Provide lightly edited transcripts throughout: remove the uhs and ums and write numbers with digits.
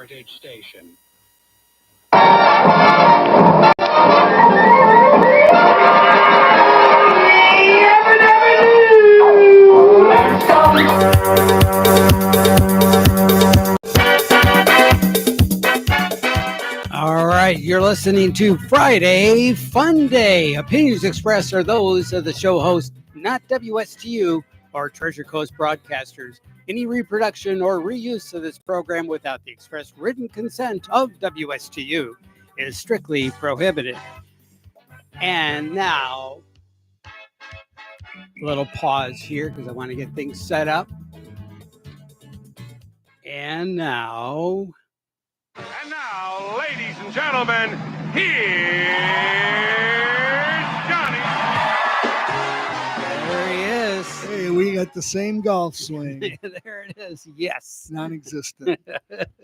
Heritage Station. All right, you're listening to Friday Fun Day. Opinions expressed are those of the show host, not WSTU or Treasure Coast broadcasters. Any reproduction or reuse of this program without the express written consent of WSTU is strictly prohibited. And now, a little pause here because I want to get things set up. And now, ladies and gentlemen, here's Johnny. there he is. Hey, we got the same golf swing. There it is. Yes. Non-existent.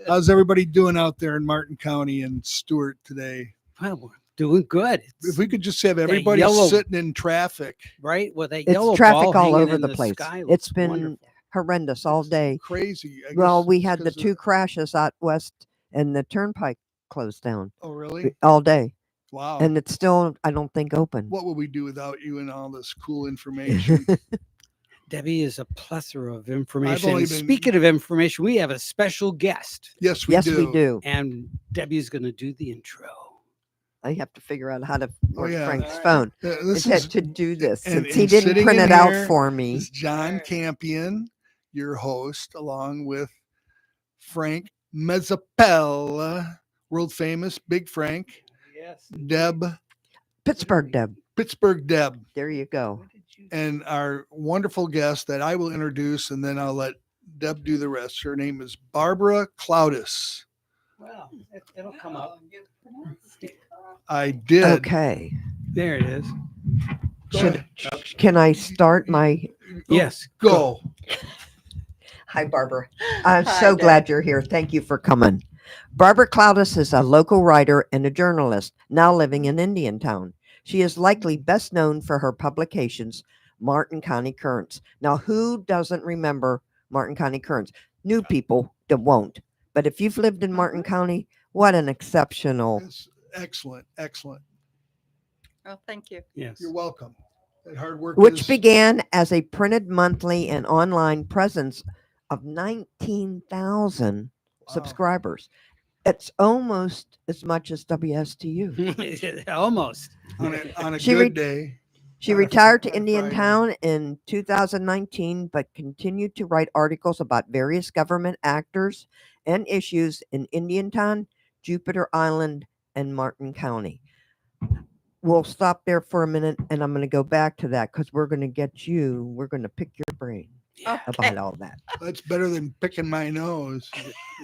How's everybody doing out there in Martin County and Stewart today? Well, we're doing good. If we could just have everybody sitting in traffic. Right? With that It's yellow traffic ball all hanging over in the place. sky It's looks been wonderful. horrendous all day. Crazy. I Well, guess we it's had the 'cause two crashes out west and the turnpike closed down Oh, really? all day. Wow. And it's still, I don't think, open. What would we do without you and all this cool information? Debbie is a plethora of information. only And been- speaking of information, we have a special guest, Yes, we Yes, do. we do. and Debbie's going to do the intro. I have to figure out how to work yeah. Frank's All right. phone This to do this and- since he and didn't sitting print in it out here for me. is Jon Campion, your host, along with Frank Mezzapella, world famous Big Frank, Yes. Deb, Pittsburgh Deb. Pittsburgh Deb, There you go. and our wonderful guest that I will introduce, and then I'll let Deb do the rest. Her name is Barbara Clowdus. Well, it'll come up. I did. Okay. There it is. Go Should, ahead. can I start my? Yes. Go. Hi, Barbara. I'm Hi, so Deb. glad you're here. Thank you for coming. Barbara Clowdus is a local writer and a journalist now living in Indiantown. She is likely best known for her publications, Martin County Currents. Now, who doesn't remember Martin County Currents? New people that won't. But if you've lived in Martin County, what an exceptional. It's excellent. Excellent. Well, thank you. Yes. You're welcome. That hard work Which is- began as a printed monthly and online presence of 19,000 Wow. subscribers. It's almost as much as WSTU. Almost. on a She good re- day. She On a- retired to on Friday. Indiantown in 2019, but continued to write articles about various government actors and issues in Indiantown, Jupiter Island, and Martin County. We'll stop there for a minute, and I'm going to go back to that because we're going to we're going to pick your brain Yeah. about all that. That's better than picking my nose,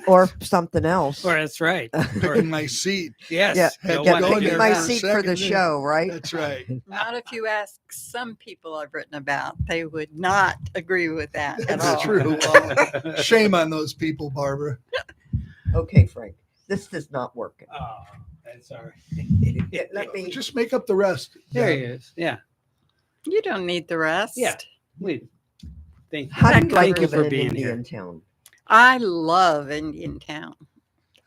Or something else. Or that's right. picking my seat. Yes. Yeah, You'll yeah, want to go in hear there my that. for a seat for the second. show, right? That's right. Not if you ask some people I've written about. They would not agree with that at all. That's true. Well, shame on those people, Barbara. Okay, Frank. This is not working. Oh, that's all right. Let me. Just make up the rest. There he Yeah. is. Yeah. You don't need the rest. Yeah. Wait. Thank you. How do you like Thank you living for in being here. Indiantown? I love Indiantown.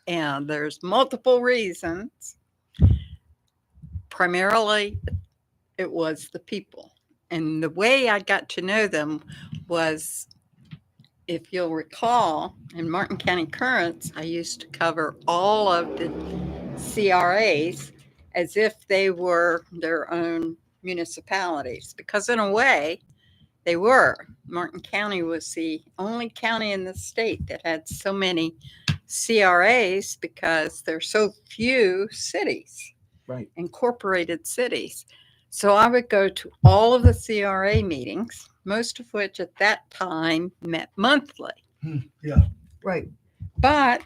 And there's multiple reasons. Primarily, it was the people. And the way I got to know them was, if you'll recall, in Martin County Currents, I used to cover all of the CRAs as if they were their own municipalities, because in a way, they were. Martin County was the only county in the state that had so many CRAs because there's so few cities, Right. incorporated cities. So I would go to all of the CRA meetings, most of which at that time met monthly. Yeah. Right. But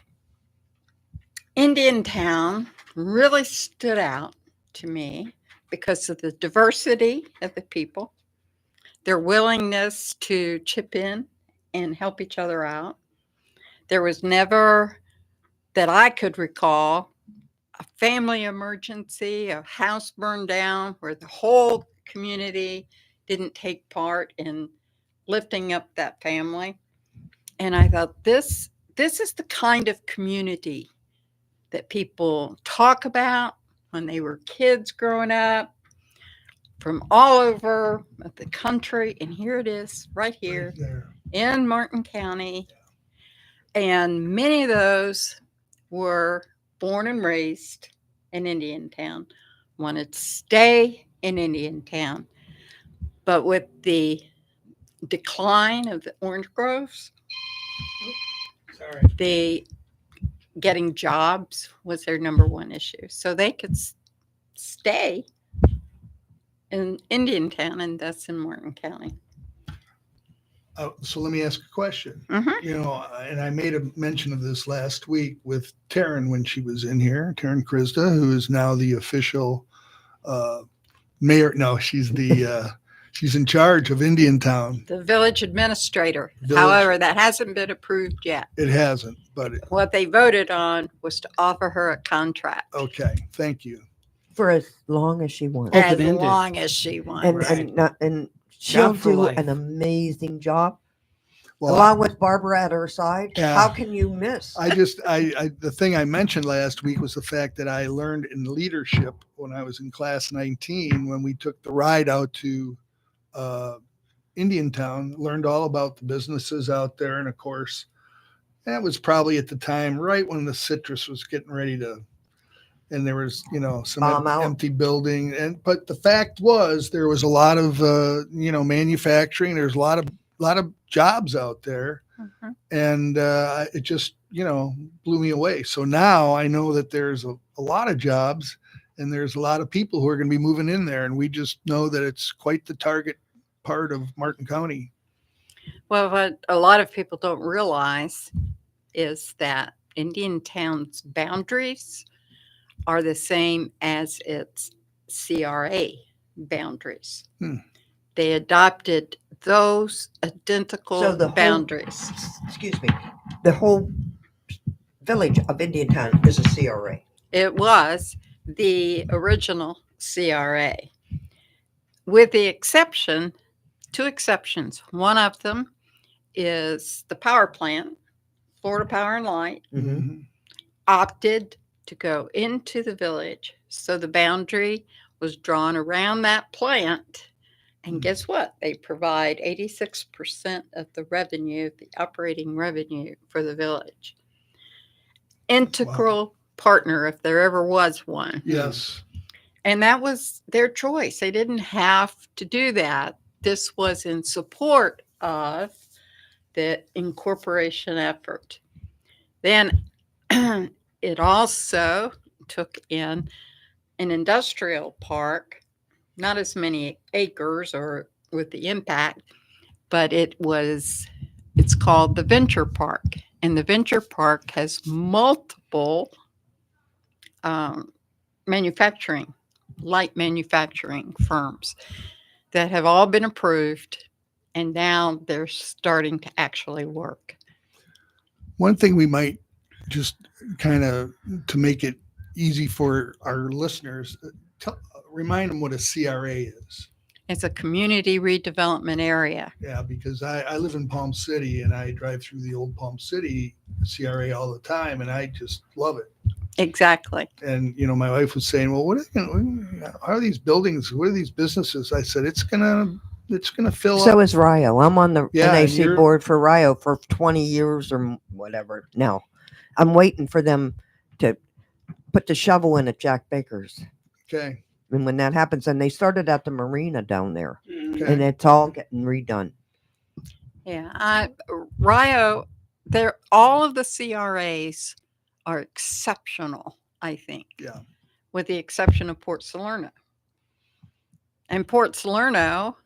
Indiantown really stood out to me because of the diversity of the people, their willingness to chip in and help each other out. There was never, that I could recall, a family emergency, a house burned down where the whole community didn't take part in lifting up that family. And I thought this this is the kind of community that people talk about when they were kids growing up from all over the country. And here it is right here Right there. in Martin County. And many of those were born and raised in Indiantown, wanted to stay in Indiantown. But with the decline of the orange groves, Sorry. the getting jobs was their number one issue. So they could stay in Indiantown, and that's in Martin County. So let me ask a question. Mhm. You know, and I made a mention of this last week with Taryn when she was in here, Taryn Krista, who is now the official mayor. No, she's the she's in charge of Indiantown. The village administrator. Village- However, that hasn't been approved yet. It hasn't, but What they voted on was to offer her a contract. okay. Thank you. For as long as she wants. As Open-ended. long as she wants. And she'll Job for do life. an amazing job. Well, Along with Barbara at her side. Yeah. How can you miss? I the thing I mentioned last week was the fact that I learned in leadership when I was in class 19, when we took the ride out to Indiantown, learned all about the businesses out there. And of course, that was probably at the time, right when the citrus was getting ready to, and there was, you know, some Bomb out. empty building. But the fact was there was a lot of, manufacturing. There's a lot of jobs out there. Mhm. And it just, blew me away. So now I know that there's a lot of jobs and there's a lot of people who are going to be moving in there. And we just know that it's quite the target part of Martin County. Well, what a lot of people don't realize is that Indiantown's boundaries are the same as its CRA boundaries. They adopted those identical So the whole- boundaries. Excuse me. The whole village of Indiantown is a CRA. It was the original CRA, with the exception, two exceptions. One of them is the power plant, Florida Power and Light, Mhm. opted to go into the village. So the boundary was drawn around that plant. And guess what? They provide 86% of the revenue, the operating revenue for the village. Integral partner, if there ever was one. Yes. And that was their choice. They didn't have to do that. This was in support of the incorporation effort. Then it also took in an industrial park, not as many acres or with the impact, but it's called the Venture Park. And the Venture Park has multiple light manufacturing firms that have all been approved, and now they're starting to actually work. One thing we might just kind of, to make it easy for our listeners, remind them what a CRA is. It's a community redevelopment area. Yeah, because I live in Palm City and I drive through the old Palm City CRA all the time, and I just love it. Exactly. And my wife was saying, "Well, how are these buildings? What are these businesses?" I said, "It's gonna fill So up." is Rio. I'm on the Yeah, and NAC you're- board for Rio for 20 years or whatever. Now, I'm waiting for them to put the shovel in at Jack Baker's. Okay. And when that happens, and they started at the marina down there, Okay. and it's all getting redone. Yeah. Rio, all of the CRAs are exceptional, I think. Yeah. With the exception of Port Salerno. And Port Salerno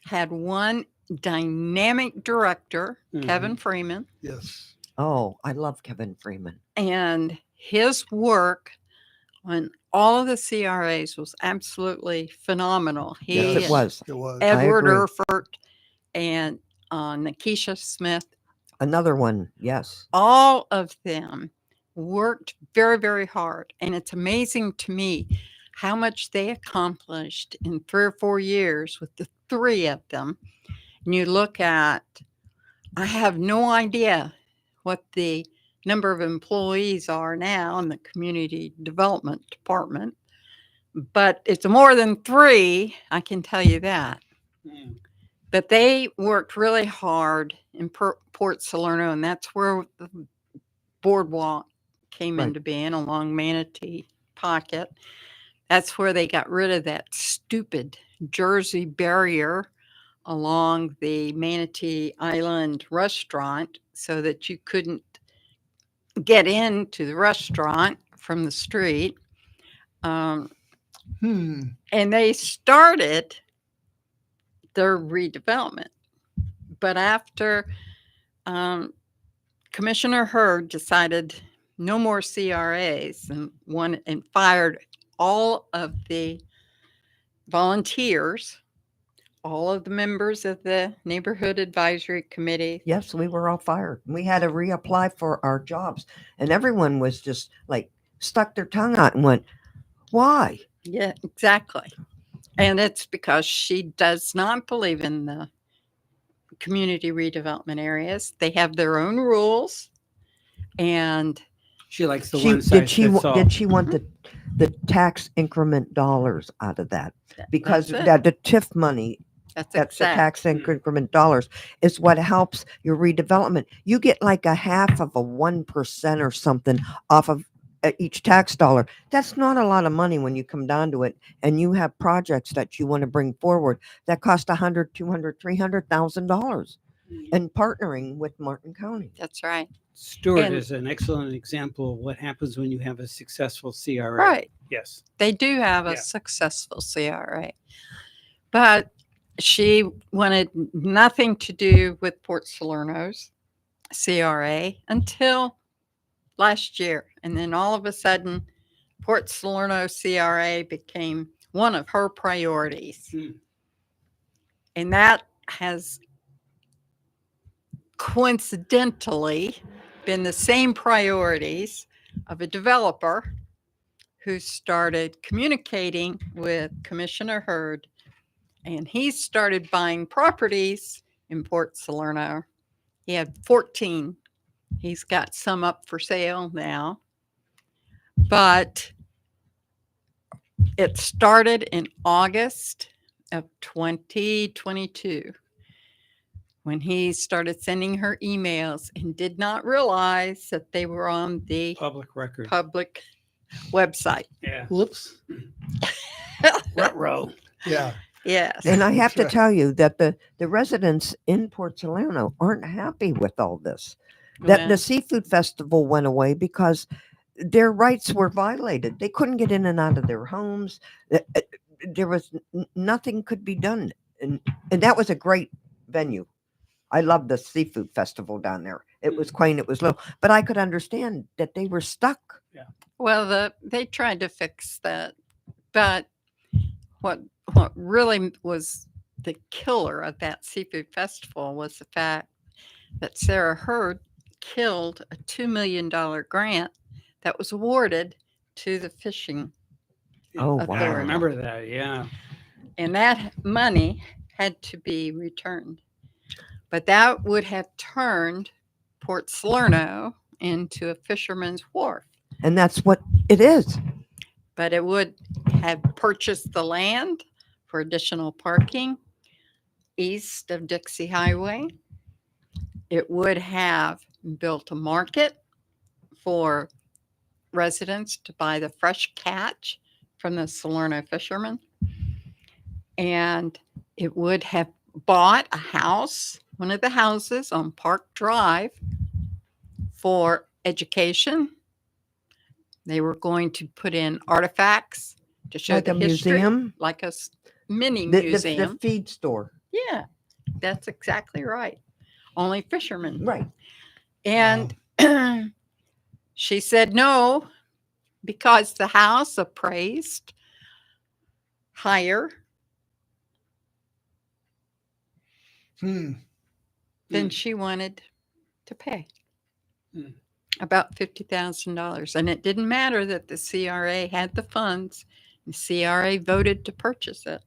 had one dynamic director, Kevin Freeman, Yes. Oh, I love Kevin Freeman. and his work on all of the CRAs was absolutely phenomenal. Yes, it was. It was. Edward agree. Erfurt and Nikisha Smith, Another one, yes. all of them worked very, very hard. And it's amazing to me how much they accomplished in 3 or 4 years with the three of them. And you look at, I have no idea what the number of employees are now in the community development department, but it's more than 3, I can tell you that. Mm. But they worked really hard in Port Salerno, and that's where the boardwalk came Right. into being along Manatee Pocket. That's where they got rid of that stupid Jersey barrier along the Manatee Island restaurant so that you couldn't get into the restaurant from the street. And they started their redevelopment. But after Commissioner Hurd decided no more CRAs and fired all of the volunteers, all of the members of the neighborhood advisory committee. Yes, we were all fired. We had to reapply for our jobs, and everyone was just like stuck their tongue out and went, "Why?" Yeah, exactly. And it's because she does not believe in the community redevelopment areas. They have their own rules, and She likes the She, one size did she fits all. did she want the tax increment dollars out of that? Because that's it. that the TIF money, That's that's the exact. tax increment dollars, is what helps your redevelopment. You get like a half of a 1% or something off of each tax dollar. That's not a lot of money when you come down to it, and you have projects that you want to bring forward that cost $100, $200, $300,000, and partnering with Martin County. That's right. Stewart And- is an excellent example of what happens when you have a successful CRA. Right. Yes. They do have a Yeah. successful CRA. But she wanted nothing to do with Port Salerno's CRA until last year. And then all of a sudden, Port Salerno CRA became one of her priorities. Hmm. And that has coincidentally been the same priorities of a developer who started communicating with Commissioner Hurd, and he started buying properties in Port Salerno. He had 14. He's got some up for sale now. But it started in August of 2022 when he started sending her emails and did not realize that they were on the Public record. public website. Yeah. Whoops. Ruh-roh. Yeah. Yes. And I have to Right. tell you that the residents in Port Salerno aren't happy with all this. That Well, the seafood festival went away because their rights were violated. They couldn't get in and out of their homes. There was nothing could be done, and that was a great venue. I love the seafood festival down there. It was quaint. It was little, but I could understand that they were stuck. well, they tried to fix that, but what really was the killer of that seafood festival was the fact that Sarah Hurd killed a $2 million grant that was awarded to the fishing, Oh Authority. I wow! remember that. Yeah. and that money had to be returned. But that would have turned Port Salerno into a fisherman's wharf. And that's what it is. But it would have purchased the land for additional parking east of Dixie Highway. It would have built a market for residents to buy the fresh catch from the Salerno fishermen. And it would have bought a house, one of the houses on Park Drive, for education. They were going to put in artifacts to show Like the a history, museum? like a mini The museum. feed store. Yeah, that's exactly right. Only fishermen. Right. And she said no, because the house appraised higher than she wanted to pay. Hmm. About $50,000. And it didn't matter that the CRA had the funds. The CRA voted to purchase it.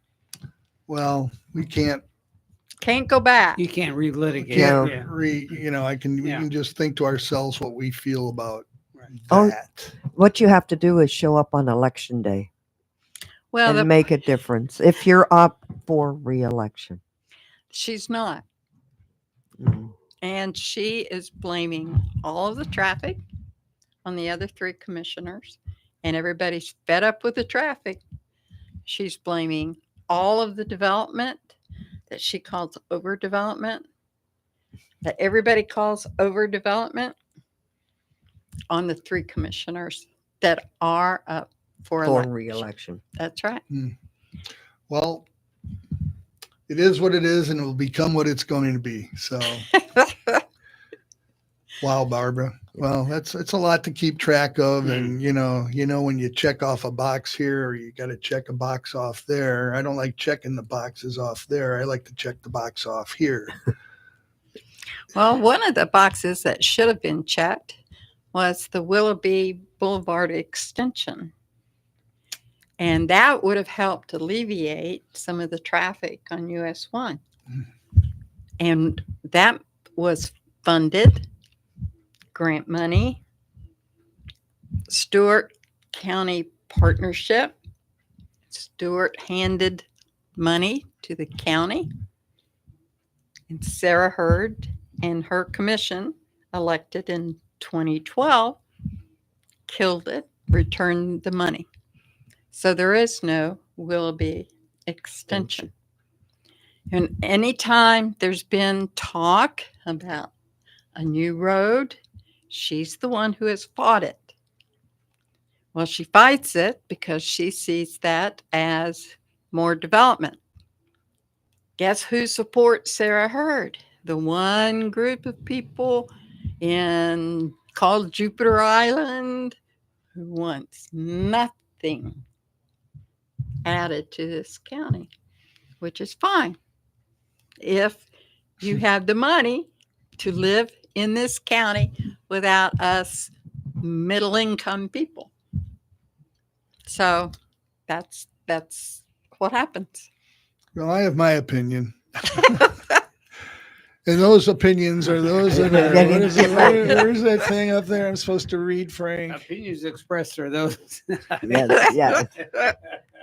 Well, we can't Can't go back. You can't relitigate. Can't Yeah. we can just think to ourselves what we feel about Oh, that. What you have to do is show up on election day Well, and make a difference if you're up for re-election. she's not. Mm. And she is blaming all of the traffic on the other three commissioners, and everybody's fed up with the traffic. She's blaming all of the development that she calls overdevelopment, that everybody calls overdevelopment, on the three commissioners that are up for For election. re-election. That's right. Well, it is what it is, and it will become what it's going to be. So, wow, Barbara. Well, it's a lot to keep track of, and you know when you check off a box here, or you got to check a box off there. I don't like checking the boxes off there. I like to check the box off here. Well, one of the boxes that should have been checked was the Willoughby Boulevard extension. And that would have helped alleviate some of the traffic on US 1. And that was funded, grant money, Stewart County Partnership. Stewart handed money to the county. And Sarah Hurd and her commission, elected in 2012, killed it, returned the money. So there is no Willoughby extension. And anytime there's been talk about a new road, she's the one who has fought it. Well, she fights it because she sees that as more development. Guess who supports Sarah Hurd? The one group of people called Jupiter Island who wants nothing added to this county, which is fine if you have the money to live in this county without us middle income people. So that's what happens. Well, I have my opinion. And those opinions are those that are. Where's that thing up there I'm supposed to read, Frank? Opinions expressed are those. Yes.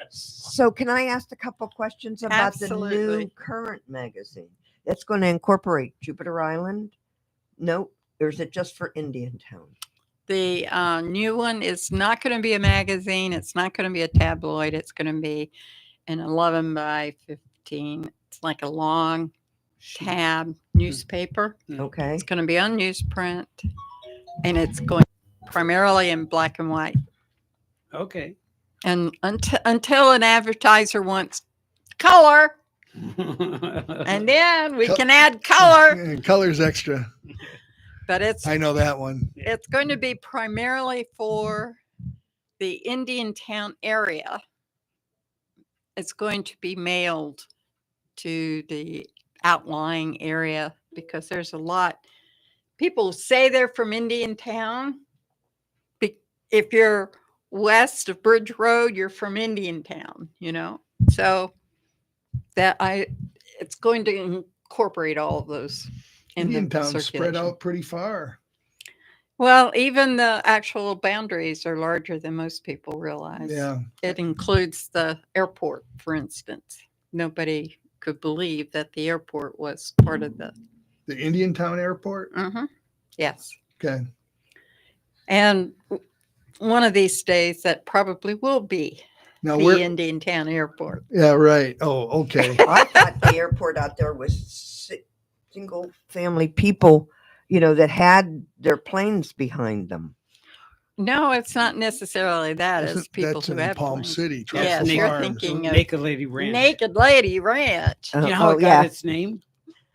So can I ask a couple questions about the Absolutely. new current magazine? It's going to incorporate Jupiter Island? No, or is it just for Indiantown? The new one is not going to be a magazine. It's not going to be a tabloid. It's going to be an 11 by 15. It's like a long tab newspaper. Okay. It's going to be on newsprint, and it's going primarily in black and white. Okay. And until an advertiser wants color, and then we can add color. And color's extra. But I know that one. it's going to be primarily for the Indiantown area. It's going to be mailed to the outlying area because there's a lot. People say they're from Indiantown. If you're west of Bridge Road, you're from Indiantown, So it's going to incorporate all of those. Indiantown spread out pretty far. Well, even the actual boundaries are larger than most people realize. Yeah. It includes the airport, for instance. Nobody could believe that the airport was part of the Indiantown Airport? Yes. Okay. And one of these days that probably will be Now the we're Indiantown Airport. Yeah, right. Oh, okay. I thought the airport out there was single family people, that had their planes behind them. No, it's not necessarily that. It's people That's who in have Palm planes. City. Yes, Tropical you're Farms. thinking of Naked Lady Ranch. Naked Lady Ranch. Do you know how it got its name?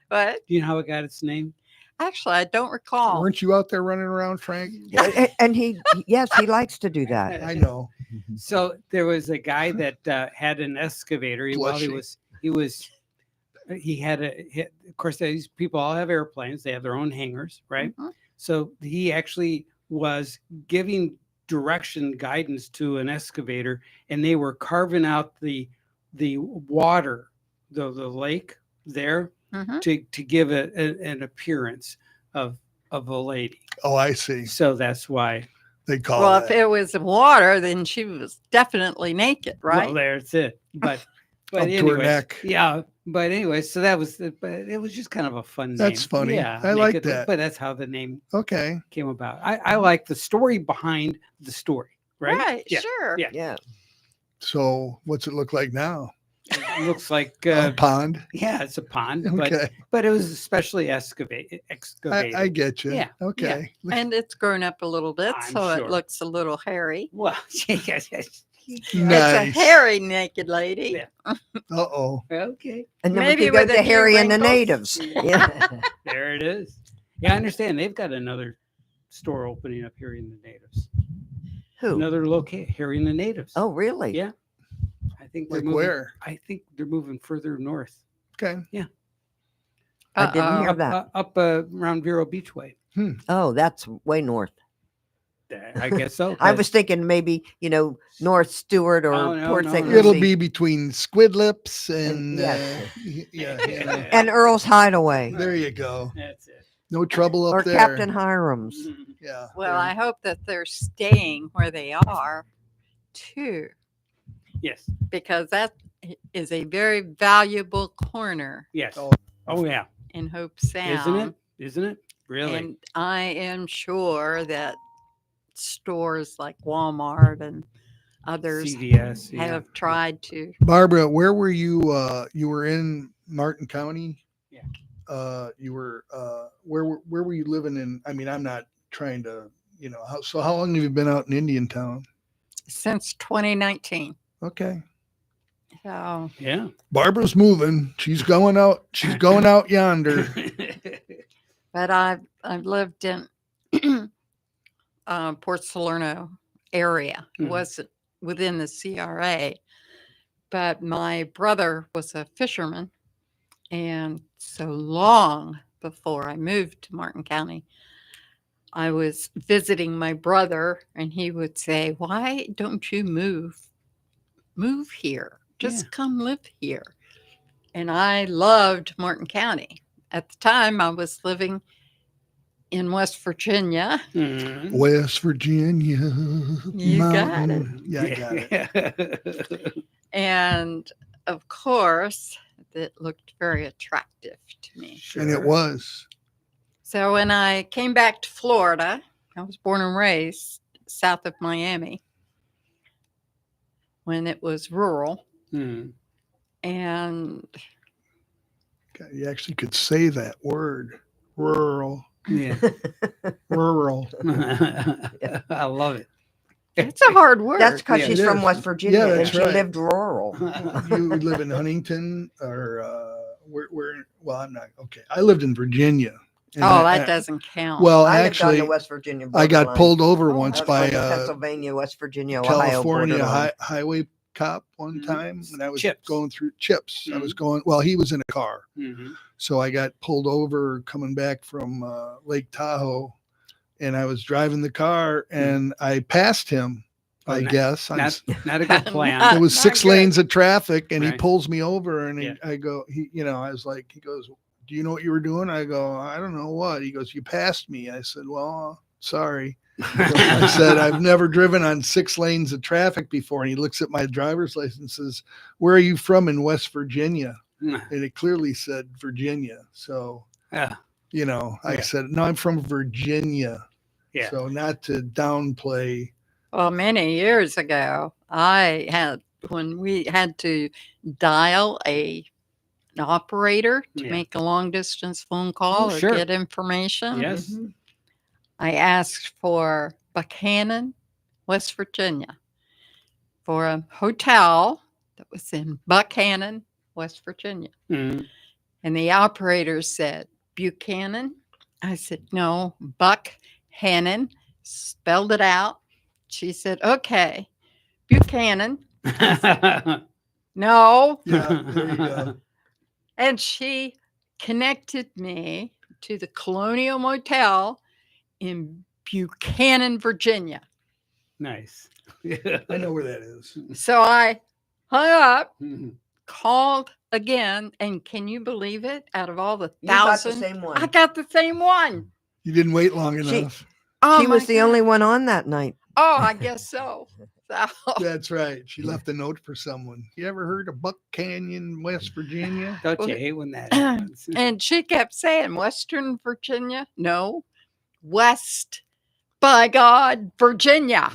But Do you know how it got its name? actually, I don't recall. Weren't you out there running around, Frank? And he likes to I of know. So there was a guy that had an excavator. Of course, these people all have airplanes. They have their own hangars, right? Mhm. So he actually was giving direction guidance to an excavator, and they were carving out the water, the lake there, Mhm. to give an appearance of a lady. Oh, I see. So that's why. They call Well, that. if it was water, then she was definitely naked, right? Well, there's it. But Up to her anyways, neck. yeah. But anyway, so that was. But it was just kind of a fun name. That's funny. Yeah, I like naked, that. But that's how the name Okay. came about. I like the story behind the story. Right. Right, Yeah. sure. Yeah. Yeah. So what's it look like now? It looks like. A pond. Yeah, it's a pond. Okay. But it was especially excavated. I get you. Yeah, Okay. And it's grown up a little bit, I'm so sure. it looks a little hairy. Well, yes. Nice. It's a hairy naked lady. Yeah. Uh-oh. Okay. And then Maybe we could go with a to few Harry and the wrinkles. Natives. Yeah. There it is. Yeah, I understand. They've got another store opening up here in the Natives. Who? Another location here in the Natives. Oh, really? Yeah. I think they're Like moving, where? I think they're moving further north. Okay. I didn't hear Up, that. up around Vero Beachway. Oh, that's way north. I guess so. I was thinking maybe, North Stewart or Oh, no, Port no, St. no. Lucie. It'll be between Squid Lips and yes. yeah. And Earl's Hideaway. There you go. That's it. No trouble up Or there. Captain Hiram's. Yeah. Well, I hope that they're staying where they are too, Yes. because that is a very valuable corner Yes. Oh. Oh yeah. in Hope Sound. Isn't it? Isn't it? Really? And I am sure that stores like Walmart and others CVS. Yeah. have tried to. Barbara, where were you? You were in Martin County. Yeah. You were where were you living in? I mean, I'm not trying to, how long have you been out in Indian Town? Since 2019. Okay. So, Yeah. Barbara's moving. She's going out. She's going out yonder. but I've lived in Port Salerno area. It Mhm. wasn't within the CRA, but my brother was a fisherman, and so long before I moved to Martin County, I was visiting my brother, and he would say, "Why don't you move here? Just Yeah. come live here." And I loved Martin County. At the time, I was living in West Virginia. Mhm. West Virginia. You got mountain. Yeah, I got it. And of course, it looked very attractive to me. And it Sure. was. So when I came back to Florida, I was born and raised south of Miami when it was rural. Mhm. And God, you actually could say that word. Rural. Yeah. Rural. I love it. it's a hard word. That's because Yeah, she's it from is. West Virginia Yeah, and that's she right. lived rural. You live in Huntington or where? Well, I'm not. Okay. I lived in Virginia. And Oh, I- that doesn't count. Well, I lived on actually, the West Virginia I got borderline. pulled over Oh, once that's by That's a Pennsylvania, West Virginia, Ohio California borderline. highway cop one Mhm. time when I was Chips. going through Chips. I was going, well, he was in a car. Mhm. So I got pulled over coming back from Lake Tahoe and I was driving the car and I passed him, Well, I not- guess. Not a good plan. Not- There was not 6 good. lanes of traffic and he Right. pulls me over and Yeah. I go, I was like, he goes, "Do you know what you were doing?" I go, "I don't know what." He goes, "You passed me." I said, "Well, sorry." I said, "I've never driven on 6 lanes of traffic before." And he looks at my driver's license and says, "Where are you from in West Virginia?" And it clearly said Virginia. So, Yeah. I Yeah. said, "No, I'm from Virginia." Yeah. So not to downplay. Well, many years ago, when we had to dial an operator to Yeah. make a long distance phone call Oh, or sure. get information, Yes. Mhm. I asked for Buchanan, West Virginia, for a hotel that was in Buchanan, West Virginia. Mhm. And the operator said, "Buchanan?" I said, "No, Buckhannon," spelled it out. She said, "Okay, Buchanan." No. Yeah, there you go. And she connected me to the Colonial Motel in Buchanan, Virginia. Nice. I know where that is. So I hung up, Mhm. called again, and can you believe it? Out of all the You got the thousand, same I one. got the same one. You didn't wait long She- enough. Oh, She was my the only God. one on that night. Oh, I guess so. So, That's right. She left a note for someone. You ever heard of Buck Canyon, West Virginia? Don't you hate when that happens? and she kept saying, Western Virginia? No, West, by God, Virginia.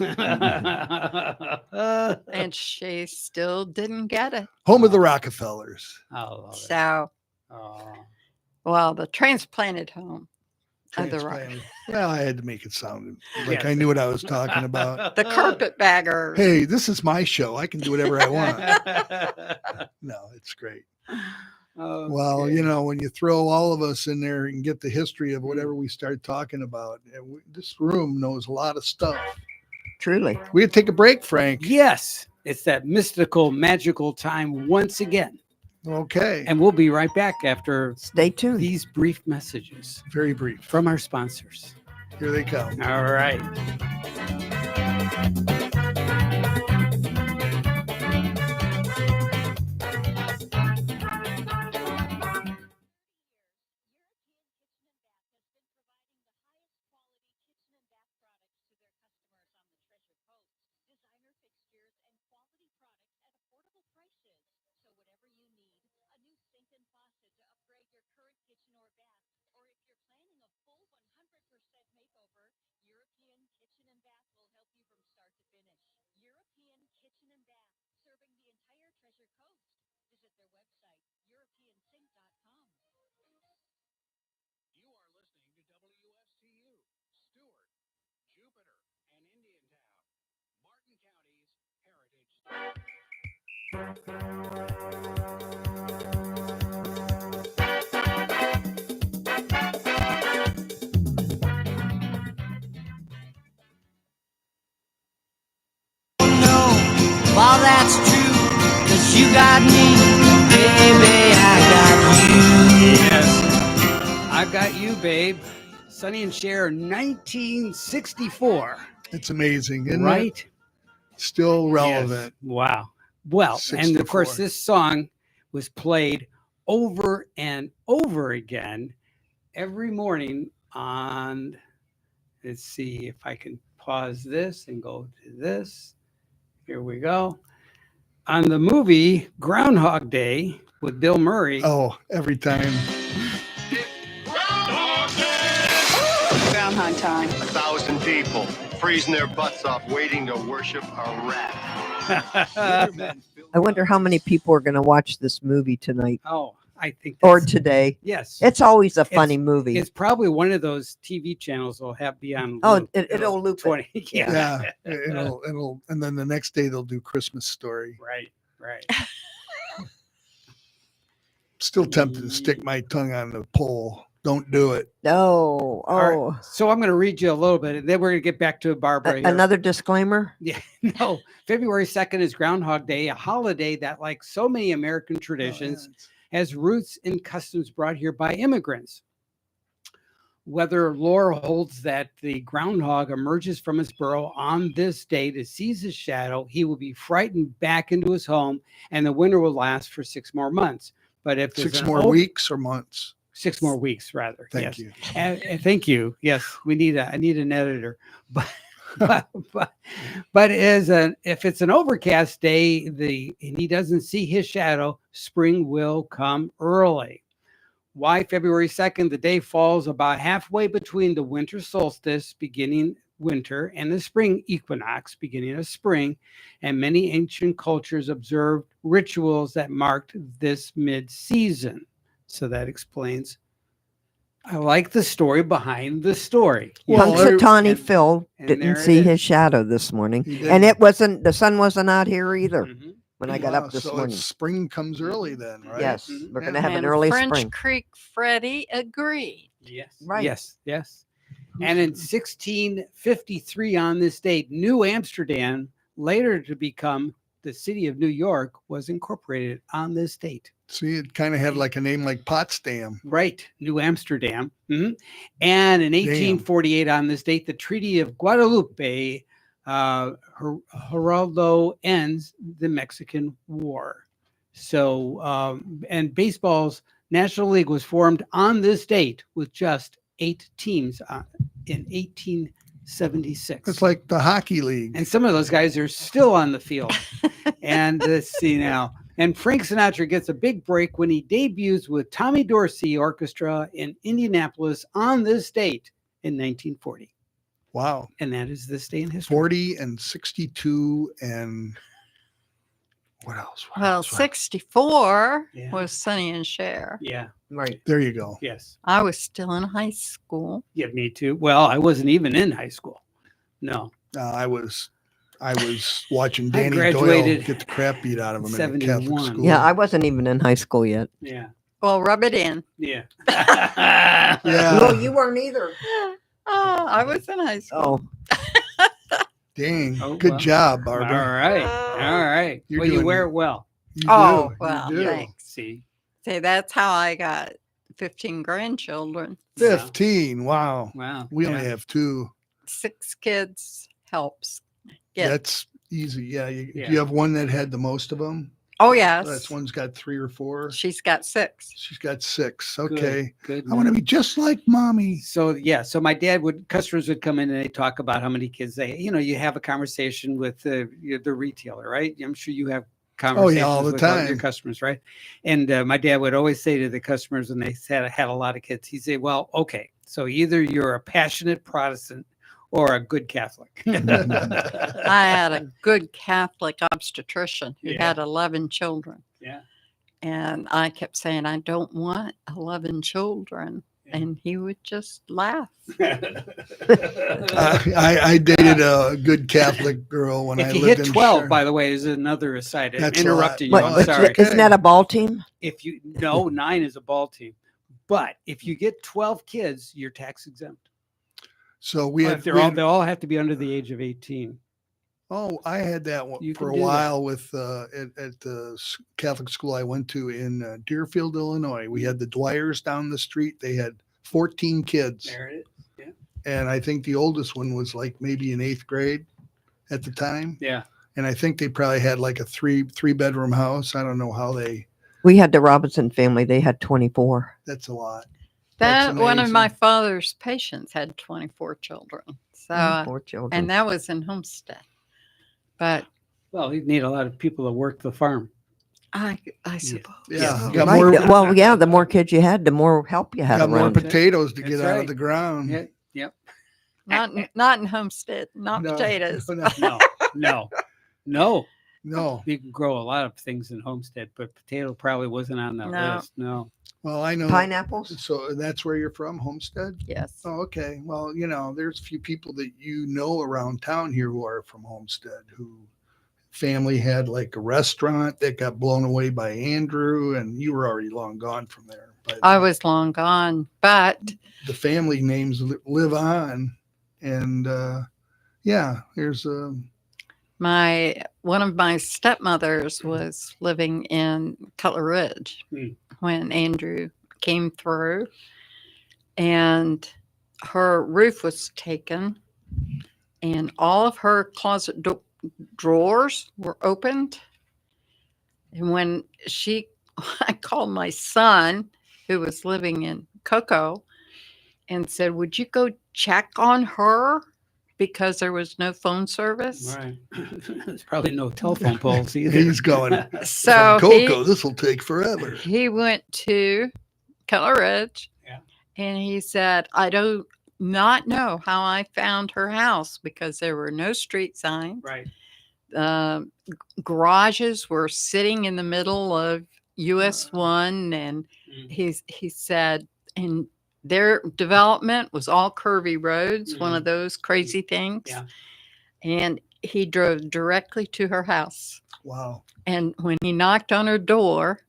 And she still didn't get it. Home of the Rockefellers. I love it. So, Oh. well, the transplanted home of the Rock. Transplanted. Well, I had to make it sound like Yes. I knew what I was talking about. The carpetbaggers. Hey, this is my show. I can do whatever I want. No, it's great. Well, Okay. you know, when you throw all of us in there and get the history of whatever we start talking about, this room knows a lot of stuff. Truly. We had to take a break, Frank. Yes, it's that mystical, magical time once again. Okay. And we'll be right back after Stay tuned. these brief messages Very brief. from our sponsors. Here they come. All right. You are listening to WSTU, Stewart, Jupiter, and Indiantown, Martin County's Heritage State. All that's true, 'cause you got me, baby, I got you. Yes. I got you, babe. Sonny and Cher, 1964. It's amazing, isn't it? Right? Still relevant. Yes. Wow. Well, and of course, 64. this song was played over and over again every morning on, let's see if I can pause this and go to this. Here we go. On the movie Groundhog Day with Bill Murray. Oh, every time. Groundhog time. 1,000 people freezing their butts off waiting to worship a rat. I wonder how many people are going to watch this movie tonight Oh, I think or that's- today. yes. It's always a funny movie. It's probably one of those TV channels will have be on. Oh, loop. it'll loop it. 20. Yeah. It'll, and then the next day they'll do Christmas Story. Right. Right. Still tempted to stick my tongue on the pole. Don't do it. No. All right, Oh, so I'm going to read you a little bit, and then we're going to get back to Barbara. here. another disclaimer. Yeah. No. February 2nd is Groundhog Day, a holiday that, like so many American Oh, traditions, yeah. has roots in customs brought here by immigrants. Whether lore holds that the groundhog emerges from his burrow on this day to seize his shadow, he will be frightened back into his home, and the winter will last for 6 more months. But if there's 6 an more weeks or months. 6 more weeks, rather. Thank yes. you. And thank you. Yes, I need an editor, but if it's an overcast day, and he doesn't see his shadow, spring will come early. Why February 2nd? The day falls about halfway between the winter solstice, beginning winter, and the spring equinox, beginning of spring, and many ancient cultures observed rituals that marked this mid-season. So that explains. I like the story behind the story. Well, Punxsutawney and- Phil and didn't there it see is. his shadow this morning. He And didn't. the sun wasn't out here either Mhm. when I got Wow, up this so morning. spring comes early then, right? Yes, Mhm. we're going Yeah. to have an And early French spring. Creek Freddie agreed. Yes. Right. Yes. Yes. And in 1653, on this date, New Amsterdam, later to become the city of New York, was incorporated on this date. See, it kind of had like a name like Potsdam. Right. New Amsterdam. Mhm. And in 1848, on this date, the Treaty of Guadalupe, Geraldo ends the Mexican War. So, and baseball's National League was formed on this date with just 8 teams in 1876. It's like the hockey league. And some of those guys are still on the field. And let's see now. And Frank Sinatra gets a big break when he debuts with Tommy Dorsey Orchestra in Indianapolis on this date in 1940. Wow. And that is this day in history. 40 and 62 and what else? What Well, else? 64 Yeah. was Sonny and Cher. Yeah. Right. There you go. Yes. I was still in high school. Yeah, me too. Well, I wasn't even in high school. No. I was watching I Danny Doyle graduated get the crap beat out of him in a 71. Catholic school. Yeah, I wasn't even in high school yet. Yeah. Well, rub it in. Yeah. Yeah. No, you weren't either. Oh, I was in high school. Oh, Dang. Oh, Good well. job, All Barbara. right. All right. You're Well, you doing wear it. it well. You Oh, do. well, You do. thanks. See. See, that's how I got 15 grandchildren. 15. Wow. Wow. We Yeah. only have 2. 6 kids helps. Get. That's easy. Yeah. Yeah. You have one that had the most of them. Oh, yes. That's one's got 3 or 4. She's got 6. She's got 6. Good, Okay. Good. I want to be just like mommy. So yeah, so my dad customers would come in and they talk about how many kids they, you have a conversation with the retailer, right? I'm sure you have conversations all the with all your time. customers, right? And my dad would always say to the customers when they had a lot of kids, he'd say, well, okay, so either you're a passionate Protestant or a good Catholic. I had a good Catholic obstetrician who Yeah. had 11 children. Yeah. And I kept saying, I don't want 11 children. Yeah. And he would just laugh. I dated a good Catholic girl when I If you lived hit in 12, Sharon. by the way, is another aside. I That's a interrupted you. lot. I'm What- sorry. okay. isn't that a ball team? If you 9 is a ball team, but if you get 12 kids, you're tax exempt. So we Well, had, if we had- they all have to be under the age of 18. oh, I had that one You for can a do that. while with at the Catholic school I went to in Deerfield, Illinois. We had the Dwyers down the street. They had 14 kids, There it is. Yeah. and I think the oldest one was like maybe in 8th grade at the time. Yeah. And I think they probably had like a three bedroom house. I don't know how We had the Robinson family. They had 24. that's a lot. That's That one of my amazing. father's patients had 24 children. So, 24 children. and that was in Homestead. But Well, you'd need a lot of people to work the farm. I suppose. Yeah. Yeah. Got Right. more, Well, yeah, the more kids you had, the more help you had got more around. potatoes to That's get out right. of the ground. Yeah. Yep. Not in Homestead, not No, potatoes. No. No. You can grow a lot of things in Homestead, but potato probably wasn't on that No. list. No. Well, I know. Pineapples? So that's where you're from, Homestead? Yes. Oh, okay. Well, there's a few people that around town here who are from Homestead who family had like a restaurant that got blown away by Andrew, and you were already long gone from there. But I was long gone, but the family names live on, and here's one of my stepmothers was living in Cutler Ridge when Andrew came through, and her roof was taken, and all of her closet drawers were opened. And when I called my son, who was living in Cocoa, and said, "Would you go check on her?" Because there was no phone service. Right. There's probably no telephone poles either. he's going So from Cocoa. This will take forever. he went to Cutler Ridge, Yeah. and he said, "I do not know how I found her house because there were no street signs. Right. Garages were sitting in the middle of US 1, and he said, and their development was all curvy roads, one of those crazy things. Yeah. And he drove directly to her house. Wow. And when he knocked on her door,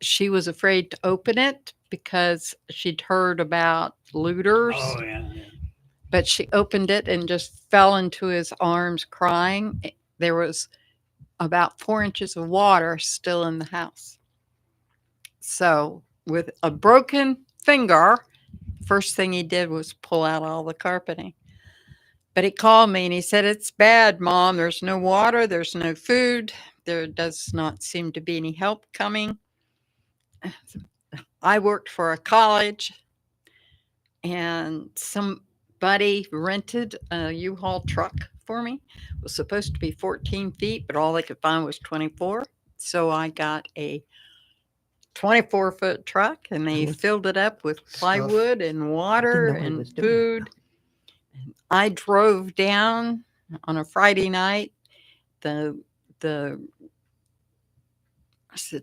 she was afraid to open it because she'd heard about looters. Oh, yeah. But she opened it and just fell into his arms crying. There was about 4 inches of water still in the house. So with a broken finger, first thing he did was pull out all the carpeting. But he called me and he said, "It's bad, Mom. There's no water. There's no food. there does not seem to be any help coming. I worked for a college, and somebody rented a U-Haul truck for me. It was supposed to be 14 feet, but all they could find was 24. So I got a 24-foot truck, and they filled it up with plywood and water and food. I drove down on a Friday night. The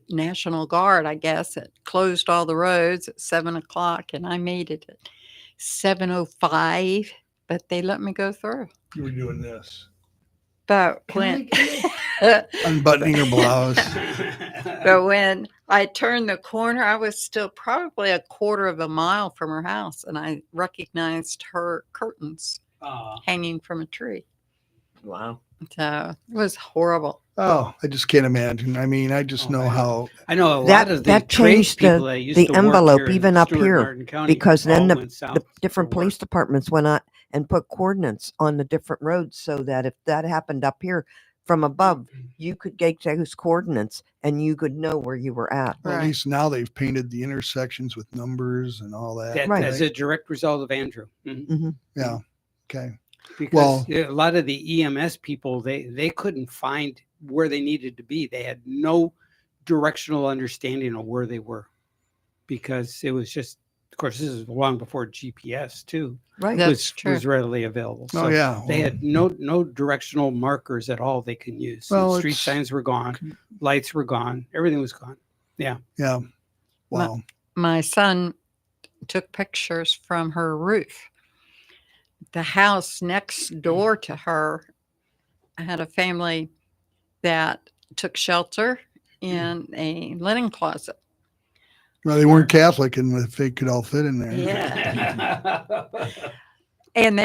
National Guard, I guess, it closed all the roads at 7:00, and I made it at 7:05, but they let me go through. You were doing this. But when Unbuttoning her blouse. but when I turned the corner, I was still probably a quarter of a mile from her house, and I recognized her curtains hanging from a tree. Wow. So it was horrible. Oh, I just can't imagine. I mean, I just know how. I know a lot That of the that changed tradespeople that used the to work envelope here in even up Stewart, here, Martin County because then all the went south different for work. police departments went out and put coordinates on the different roads so that if that happened up here from above, you could get those coordinates and you could know where you were at. Well, Right. at least now they've painted the intersections with numbers and all that. That, Right. As a direct result of Andrew. Mhm. Hmm. Yeah. Okay. Because a lot of the EMS people, they couldn't find where they needed to be. They had no directional understanding of where they were, because it was just, of course, this is long before GPS too. Right. That's true. Was readily available. Oh, So yeah. they had no directional markers at all they can use. Well, Street it's- signs were gone, lights were gone, everything was gone. Yeah. Yeah. Wow. My son took pictures from her roof. The house next door to her had a family that took shelter in a linen closet. Well, they weren't Catholic, and if they could all fit in there. Yeah. And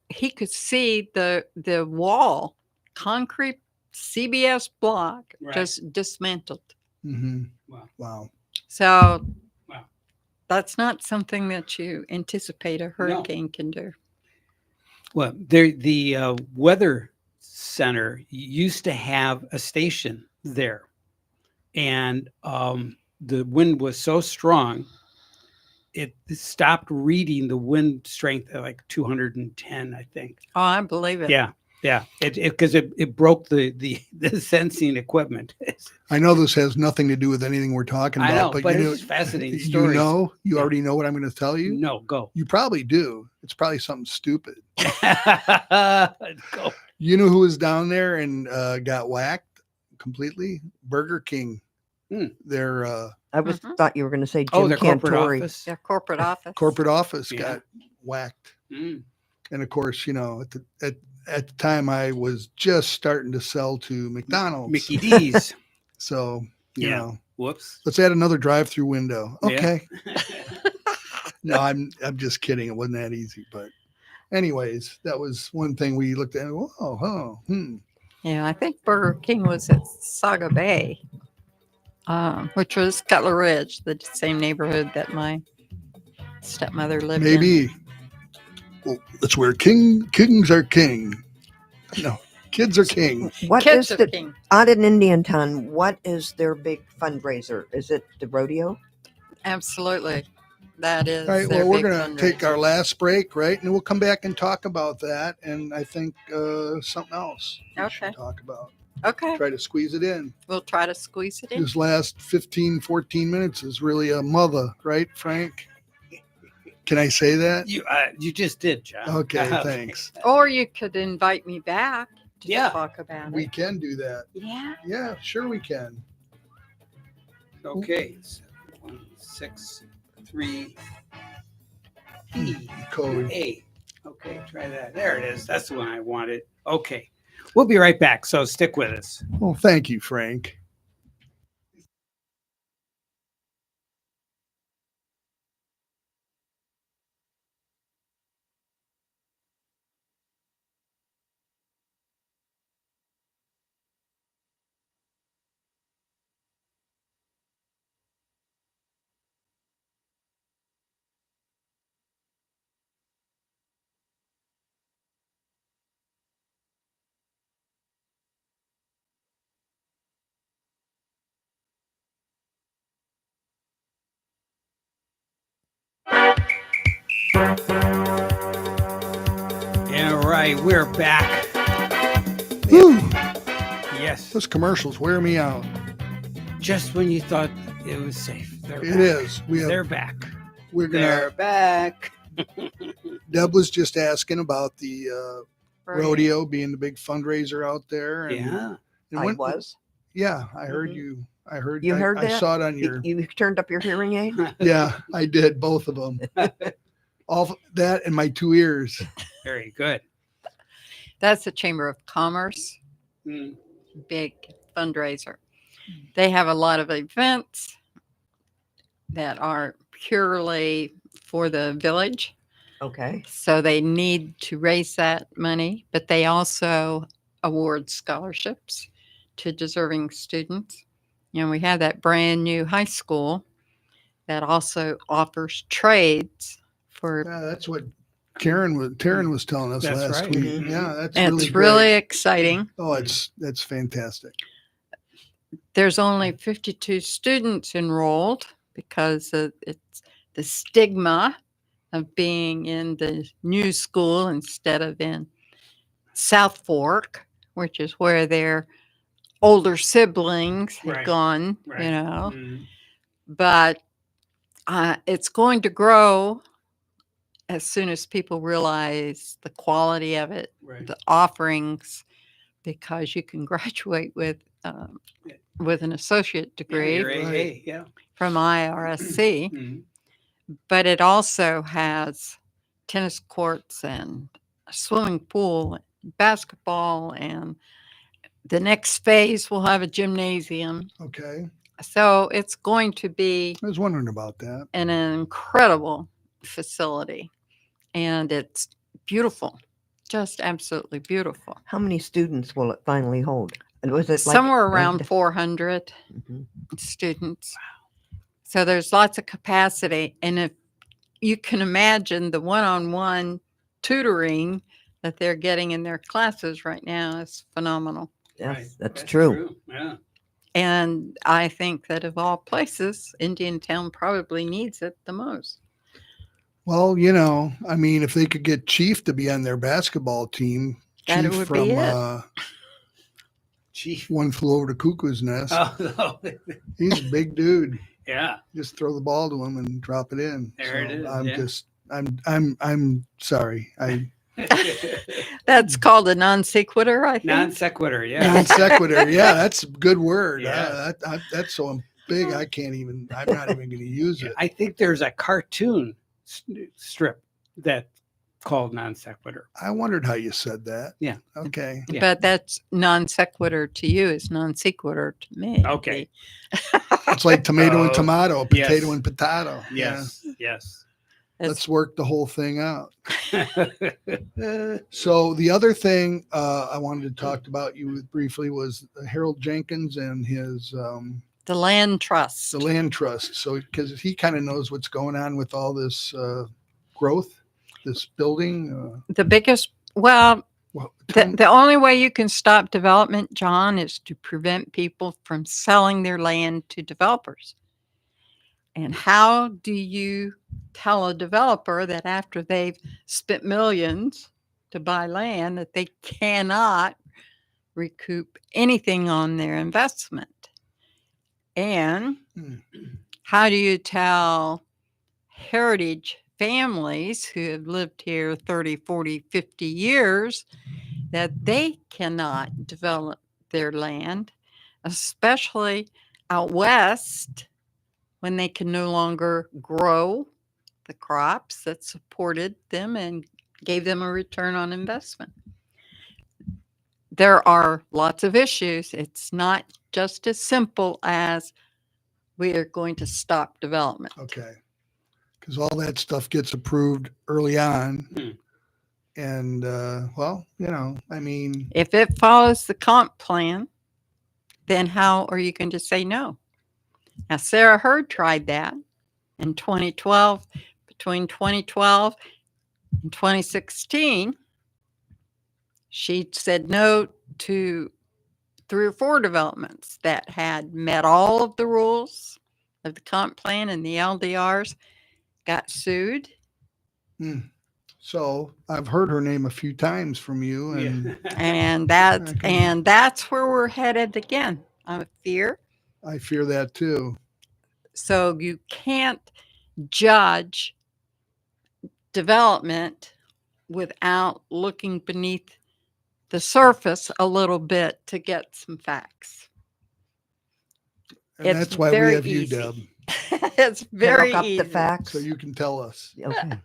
he could see the wall, concrete CBS block, Right. just dismantled. Mm-hmm. Wow. Wow. So Wow. that's not something that you anticipate a hurricane can do. Well, the weather center used to have a station there, and the wind was so strong, it stopped reading the wind strength at like 210, I think. Oh, I believe it. Yeah. Because it broke the sensing equipment. I know this has nothing to do with anything we're talking about, I know, but you know, it's fascinating you stories. know, you Yeah. already know what I'm going to tell you. No, go. You probably do. It's probably something stupid. Go. You know who was down there and got whacked completely? Burger King. Their I was Mhm. thought you were going to say Oh, Jim their corporate Cantori. office. Their corporate office. corporate office Yeah. got whacked. Mm. And of course, you know, at the time I was just starting to sell to McDonald's. Mickey D's. So, you Yeah. know, Whoops. let's add another drive-through window. Yeah. Okay. No, I'm just kidding. It wasn't that easy, but anyways, that was one thing we looked at. Yeah, I think Burger King was at Saga Bay, which was Cutler Ridge, the same neighborhood that my stepmother lived in. Maybe. Well, that's where kings are king. No, kids are king. What Kids is of the King. out in Indiantown? What is their big fundraiser? Is it the rodeo? Absolutely. That is. All right. their Well, we're big going to take our fundraiser. last break, right? And we'll come back and talk about that. And I think something else we Okay. should talk about. Okay. Try to squeeze it in. We'll try to squeeze it in. This last 15, 14 minutes is really a mother, right, Frank? Can I say that? You just did, John. Okay, thanks. Or you could invite me back to Yeah. talk about We it. can do that. Yeah. Yeah, sure we can. Okay. 716 Code. A. Okay, try that. There it is. That's the one I wanted. Okay. We'll be right back, so stick with us. Well, thank you, Frank. Yeah, right. We're back. Woo! Yes. Those commercials wear me out. Just when you thought it was safe. They're It back. is. They're back. We're They're gonna. back. Deb was just asking about the rodeo being the big fundraiser out there. And, Yeah. and I when- was. Yeah, I heard Mhm. you. I heard. You heard I that? saw it on your. You turned up your hearing aid? Yeah, I did both of them. All that and my 2 ears. Very good. That's the Chamber of Commerce, Mm. big fundraiser. They have a lot of events that are purely for the village. Okay. So they need to raise that money, but they also award scholarships to deserving students. And we have that brand new high school that also offers trades for. That's what Taryn was telling us That's last right. week. Mhm. Yeah, that's It's really really great. exciting. Oh, that's fantastic. There's only 52 students enrolled because it's the stigma of being in the new school instead of in South Fork, which is where their older siblings had Right. gone, Right. you know. Mm. But it's going to grow as soon as people realize the quality of it, Right. the offerings, because you can graduate with an associate degree Your AA, Right. yeah. from IRSC. Mm. But it also has tennis courts and a swimming pool, basketball, and the next phase will have a gymnasium. Okay. So it's going to be I was wondering about that. an incredible facility, and it's beautiful, just absolutely beautiful. How many students will it finally hold? And was it like Somewhere around 400 Mhm. students. So there's lots of capacity. And if you can imagine the one-on-one tutoring that they're getting in their classes right now is phenomenal. Yes, Right. that's true. Yeah. And I think that of all places, Indiantown probably needs it the most. Well, I mean, if they could get Chief to be on their basketball team, That Chief would from be it. Chief. One Flew Over the Cuckoo's Nest, Oh, no. he's a big dude. Yeah. Just throw the ball to him and drop it in. There it is, I'm yeah. just, I'm sorry. That's called a non sequitur, I think. Non sequitur, yeah. Non sequitur. Yeah, that's a good word. Yeah. That's so big. I'm not even going to use it. I think there's a cartoon strip that's called non sequitur. I wondered how you said that. Yeah. Okay. Yeah. But that's non sequitur to you is non sequitur to me. Okay. It's like tomato and Oh, tomato, yes. potato and potato. Yes. Yes. Yeah. It's- Let's work the whole thing out. So the other thing I wanted to talk about you briefly was Harold Jenkins and his the land trust. the land trust. So because he kind of knows what's going on with all this growth, this building. The biggest, well, the only way you can stop development, John, is to prevent people from selling their land to developers. And how do you tell a developer that after they've spent millions to buy land that they cannot recoup anything on their investment? And how do you tell heritage families who have lived here 30, 40, 50 years that they cannot develop their land, especially out west when they can no longer grow the crops that supported them and gave them a return on investment? There are lots of issues. It's not just as simple as we are going to stop development. Okay. Because all that stuff gets approved early on. Hmm. And, well, I mean, If it follows the comp plan, then how are you going to say no? Now, Sarah Hurd tried that in 2012. Between 2012 and 2016, she said no to 3 or 4 developments that had met all of the rules of the comp plan, and the LDRs got sued So I've heard her name a few times from you, and And Okay. that's where we're headed again. I fear. I fear that too. So you can't judge development without looking beneath the surface a little bit to get some facts. And It's that's why we very have you, easy. Deb, It's To very look up easy. the facts. so you can tell us. Okay.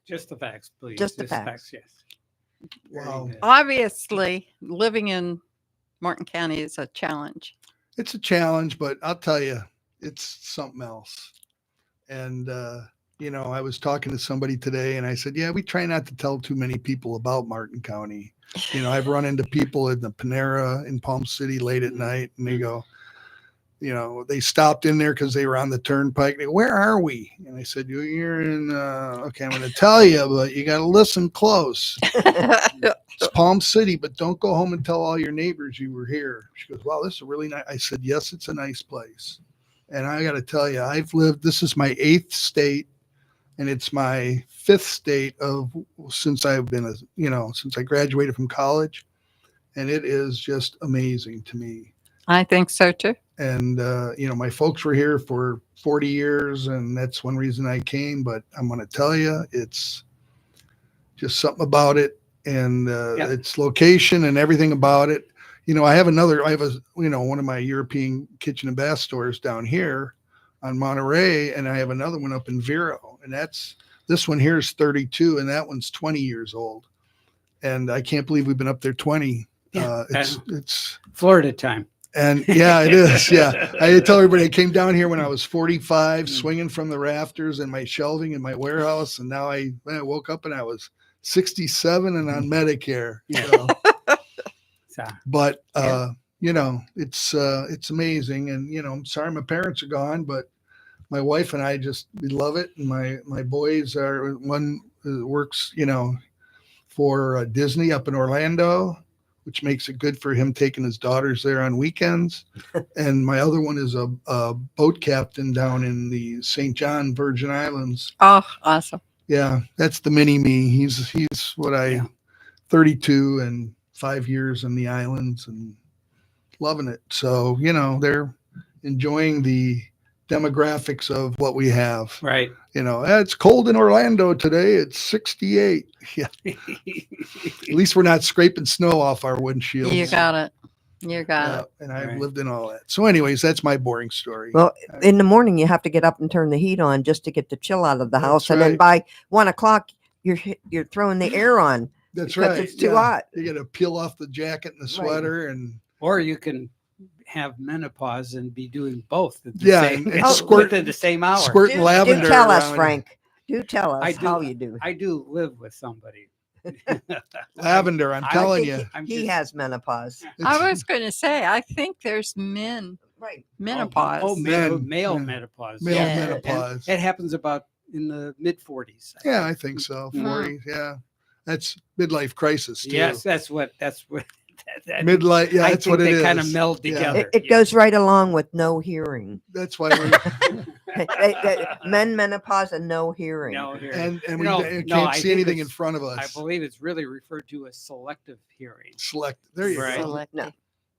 Just the facts, please. Just the facts. Yes. Very Wow. good. Obviously, living in Martin County is a challenge. It's a challenge, but I'll tell you, it's something else. And, I was talking to somebody today and I said, yeah, we try not to tell too many people about Martin County. I've run into people in the Panera in Palm City late at night and they go, they stopped in there because they were on the turnpike. They go, where are we? And I said, you're in, okay, I'm going to tell you, but you got to listen close. It's Palm City, but don't go home and tell all your neighbors you were here. She goes, wow, this is a really nice. I said, yes, it's a nice place. And I got to tell you, this is my 8th state and it's my 5th state since I've been, since I graduated from college. And it is just amazing to me. I think so too. And, my folks were here for 40 years and that's one reason I came, but I'm going to tell you, it's just something about it and its location and everything about it. I have one of my European kitchen and bath stores down here on Monterey, and I have another one up in Vero, and this one here is 32 and that one's 20 years old. And I can't believe we've been up there 20. It's Florida time. And yeah, it is. Yeah. I tell everybody I came down here when I was 45, swinging from the rafters and my shelving in my warehouse. And now I woke up and I was 67 and on Medicare, But, it's amazing. And, I'm sorry my parents are gone, but my wife and I we love it. And my boys one works, for Disney up in Orlando, which makes it good for him taking his daughters there on weekends. And my other one is a boat captain down in the St. John Virgin Islands. Oh, awesome. Yeah, that's the mini me. He's 32 and 5 years in the islands and loving it. So, they're enjoying the demographics of what we have. Right. It's cold in Orlando today. It's 68. Yeah. At least we're not scraping snow off our windshields. You got it. You got it. And I've lived in all that. So anyways, that's my boring story. Well, in the morning, you have to get up and turn the heat on just to get the chill out of the house. And then by 1 o'clock, you're throwing the air on. That's because right. It's too hot. You got to peel off the jacket and the sweater or you can have menopause and be doing both at the same the same hour. Squirting lavender. Do tell us, around. Frank. Do tell us how you do. I do live with somebody. Lavender, I'm telling you. He has menopause. I was going to say, I think there's menopause. Male menopause. Male menopause. It happens about in the mid 40s. I think so. 40s. Yeah. That's midlife crisis too. Yes, that's what midlife. Yeah, that's what it is. They kind of meld together. It goes right along with no hearing. That's why men menopause and no hearing. No hearing. And we can't see anything in front of us. I believe it's really referred to as selective hearing. There you right. go.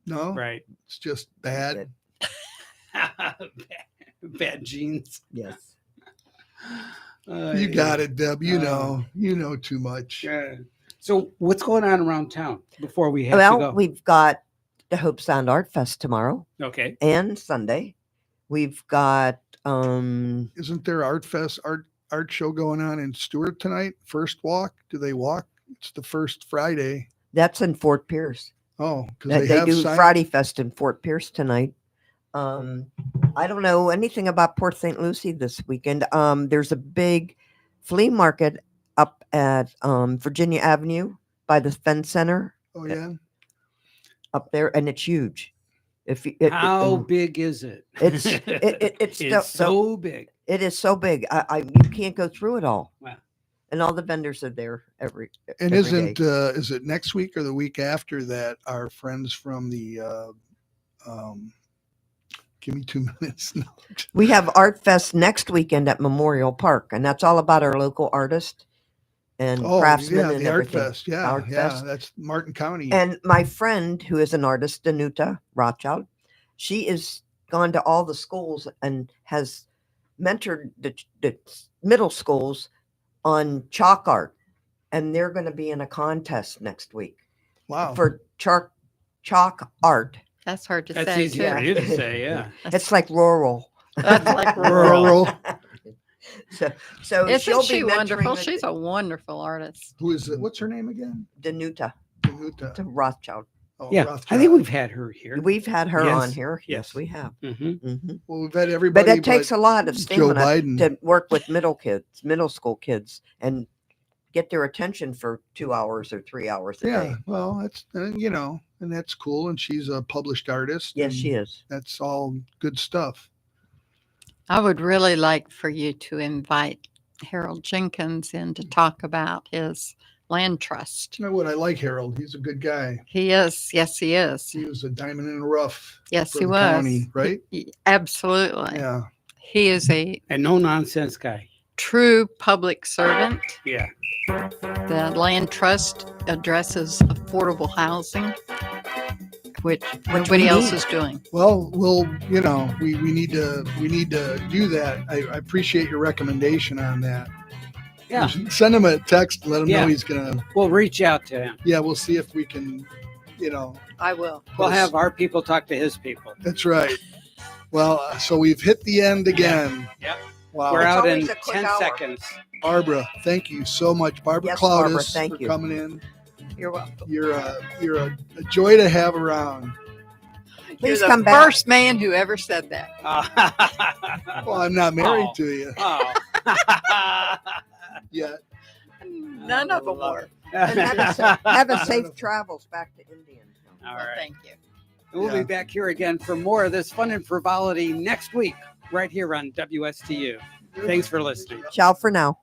No. Right. It's just bad. Bad genes. Yes. You got it, Deb. You know too much. Yeah. So what's going on around town before we have to go? We've got the Hope Sound Art Fest tomorrow. Okay. And Sunday. We've got Isn't there art show going on in Stewart tonight? First walk? Do they walk? It's the first Friday. That's in Fort Pierce. Oh, because they do Friday Fest in Fort Pierce tonight. I don't know anything about Port St. Lucie this weekend. There's a big flea market up at Virginia Avenue by the Fence Center. Oh yeah, up there, and it's huge. How big is it? It's so big. It is so big. You can't go through it all. Wow. And all the vendors are there every isn't day. Is it next week or the week after that our friends from the give me 2 minutes. No. We have Art Fest next weekend at Memorial Park, and that's all about our local artist. and Oh, craftsmen yeah, and the Art everything. Fest. Yeah, Art yeah, Fest. that's Martin County. And my friend, who is an artist, Danuta Rothschild, she is gone to all the schools and has mentored the middle schools on chalk art. And they're going to be in a contest next week Wow. for chalk art. That's hard to That's say, easy too. for you to say, yeah. It's like rural. That's like Rural. So Isn't she'll she be mentoring wonderful? the- She's a wonderful artist. Who is it? What's her name again? Danuta Danuta. Rothschild. Oh, Yeah, I Rothschild. think we've had her here. We've had her Yes, on here. Yes, yes. we have. Mm-hmm. Well, we've had everybody. But it takes a lot of Joe stamina Biden. to work with middle school kids, and get their attention for 2 hours or 3 hours a Yeah, day. well, that's and that's cool. And she's a published artist. Yes, and she is. That's all good stuff. I would really like for you to invite Harold Jenkins in to talk about his land trust. You know what? I like Harold. He's a good guy. He is. Yes, he is. He was a diamond in the rough. Yes, for he the was. county, right? Absolutely. Yeah. He is a And no nonsense guy. true public servant. Yeah. The land trust addresses affordable housing, which nobody we else need. is doing. Well, we need to do that. I appreciate your recommendation on that. Yeah. Send him a text. Let him Yeah. know he's gonna. We'll reach out to him. Yeah, we'll see if we can. I will. We'll have our people talk to his people. That's right. Well, so we've hit the end again. Yep. Wow. We're out in always a quick 10 hour. seconds. Barbara, thank you so much. Barbara Yes, Clowdus, Barbara, thank for you. coming in. You're welcome. You're a joy to have around. Please You're come the back. first man who ever said that. Well, I'm not married Oh. to you Oh. yet. None of them were. And have a safe travels back to Indian. All Well, right. thank you. We'll Yeah. be back here again for more of this fun and frivolity next week, right here on WSTU. Thanks for listening. Ciao for now.